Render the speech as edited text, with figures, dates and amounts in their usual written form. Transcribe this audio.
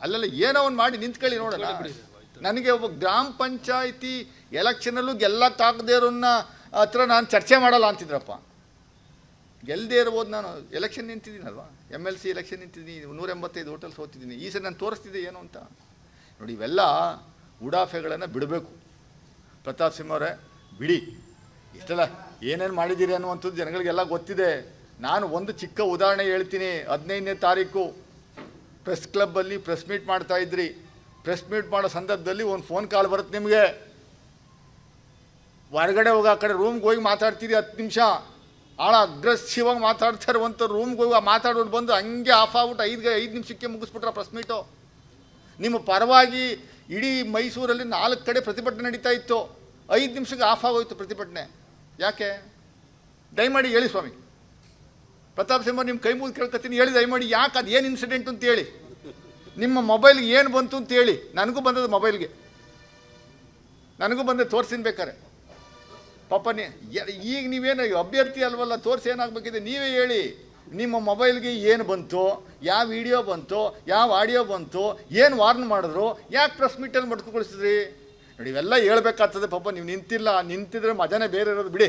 ಅಲ್ಲೆಲ್ಲ ಏನೋ ಒಂದು ಮಾಡಿ ನಿಂತ್ಕೊಳ್ಳಿ ನೋಡೋಣ. ನನಗೆ ಒಬ್ಬ ಗ್ರಾಮ ಪಂಚಾಯಿತಿ ಎಲೆಕ್ಷನಲ್ಲೂ ಗೆಲ್ಲಕ್ಕಾಗದೇ ಇರೋನ್ನ ಹತ್ರ ನಾನು ಚರ್ಚೆ ಮಾಡಲ್ಲ ಅಂತಿದ್ರಪ್ಪ. ಗೆಲ್ಲದೇ ಇರ್ಬೋದು. ನಾನು ಎಲೆಕ್ಷನ್ ನಿಂತಿದ್ದೀನಲ್ವ, MLC ಎಲೆಕ್ಷನ್ ನಿಂತಿದ್ದೀನಿ, 185 ಹೋಟೆಲ್ ಸೋತಿದ್ದೀನಿ. ಈ ಸರಿ ನಾನು ತೋರಿಸ್ತಿದ್ದೆ ಏನು ಅಂತ ನೋಡಿ. ಇವೆಲ್ಲ ಉಡಾಫೆಗಳನ್ನು ಬಿಡಬೇಕು. ಪ್ರತಾಪ್ ಸಿಂಹ ಅವರೇ ಬಿಡಿ, ಇಷ್ಟೆಲ್ಲ ಏನೇನು ಮಾಡಿದ್ದೀರಿ ಅನ್ನುವಂಥದ್ದು ಜನಗಳಿಗೆಲ್ಲ ಗೊತ್ತಿದೆ. ನಾನು ಒಂದು ಚಿಕ್ಕ ಉದಾಹರಣೆ ಹೇಳ್ತೀನಿ. 15ನೇ ತಾರೀಕು ಪ್ರೆಸ್ ಕ್ಲಬ್ಬಲ್ಲಿ ಪ್ರೆಸ್ ಮೀಟ್ ಮಾಡ್ತಾಯಿದ್ರಿ. ಪ್ರೆಸ್ ಮೀಟ್ ಮಾಡೋ ಸಂದರ್ಭದಲ್ಲಿ ಒಂದು ಫೋನ್ ಕಾಲ್ ಬರುತ್ತೆ ನಿಮಗೆ. ಹೊರಗಡೆ ಹೋಗಿ ಆ ಕಡೆ ರೂಮ್ಗೆ ಹೋಗಿ ಮಾತಾಡ್ತೀರಿ 10 ನಿಮಿಷ. ಭಾಳ ಅಗ್ರೆಸಿವಾಗಿ ಮಾತಾಡ್ತಾ ಇರುವಂಥ ರೂಮ್ಗೆ ಹೋಗಿ ಮಾತಾಡೋದು ಬಂದು ಹಂಗೆ ಆಫ್ ಆಗ್ಬಿಟ್ಟು 5 ನಿಮಿಷಕ್ಕೆ ಮುಗಿಸ್ಬಿಟ್ರೆ ಪ್ರೆಸ್ ಮೀಟು. ನಿಮ್ಮ ಪರವಾಗಿ ಇಡೀ ಮೈಸೂರಲ್ಲಿ 4 ಕಡೆ ಪ್ರತಿಭಟನೆ ನಡೀತಾ ಇತ್ತು. 5 ನಿಮಿಷಕ್ಕೆ ಆಫ್ ಆಗೋಯ್ತು ಪ್ರತಿಭಟನೆ. ಯಾಕೆ? ದಯಮಾಡಿ ಹೇಳಿ ಸ್ವಾಮಿ. ಪ್ರತಾಪ್ ಸಿಂಹ ನಿಮ್ಮ ಕೈ ಮುಗಿದು ಕೇಳ್ಕೊತೀನಿ, ಹೇಳಿ ದಯಮಾಡಿ ಯಾಕೆ, ಅದು ಏನು ಇನ್ಸಿಡೆಂಟ್ ಅಂತ ಹೇಳಿ. ನಿಮ್ಮ ಮೊಬೈಲ್ಗೆ ಏನು ಬಂತು ಅಂತ ಹೇಳಿ. ನನಗೂ ಬಂದದ್ದು ಮೊಬೈಲ್ಗೆ, ನನಗೂ ಬಂದೆ ತೋರಿಸ್ತೀನಿ ಬೇಕಾರೆ. ಪಾಪ ಈಗ ನೀವೇನು ಅಭ್ಯರ್ಥಿ ಅಲ್ವಲ್ಲ, ತೋರಿಸಿ ಏನಾಗಬೇಕಿದೆ ನೀವೇ ಹೇಳಿ. ನಿಮ್ಮ ಮೊಬೈಲ್ಗೆ ಏನು ಬಂತು, ಯಾವ ವಿಡಿಯೋ ಬಂತು, ಯಾವ ಆಡಿಯೋ ಬಂತು, ಏನು ವಾರ್ನ್ ಮಾಡಿದ್ರು, ಯಾಕೆ ಪ್ರೆಸ್ ಮೀಟಲ್ಲಿ ಮಡ್ಕೊಳಿಸಿದ್ರಿ ನೋಡಿ. ಇವೆಲ್ಲ ಹೇಳ್ಬೇಕಾಗ್ತದೆ. ಪಾಪ ನೀವು ನಿಂತಿಲ್ಲ, ನಿಂತಿದ್ರೆ ಮಜಾನೇ ಬೇರೆ ಇರೋದು ಬಿಡಿ.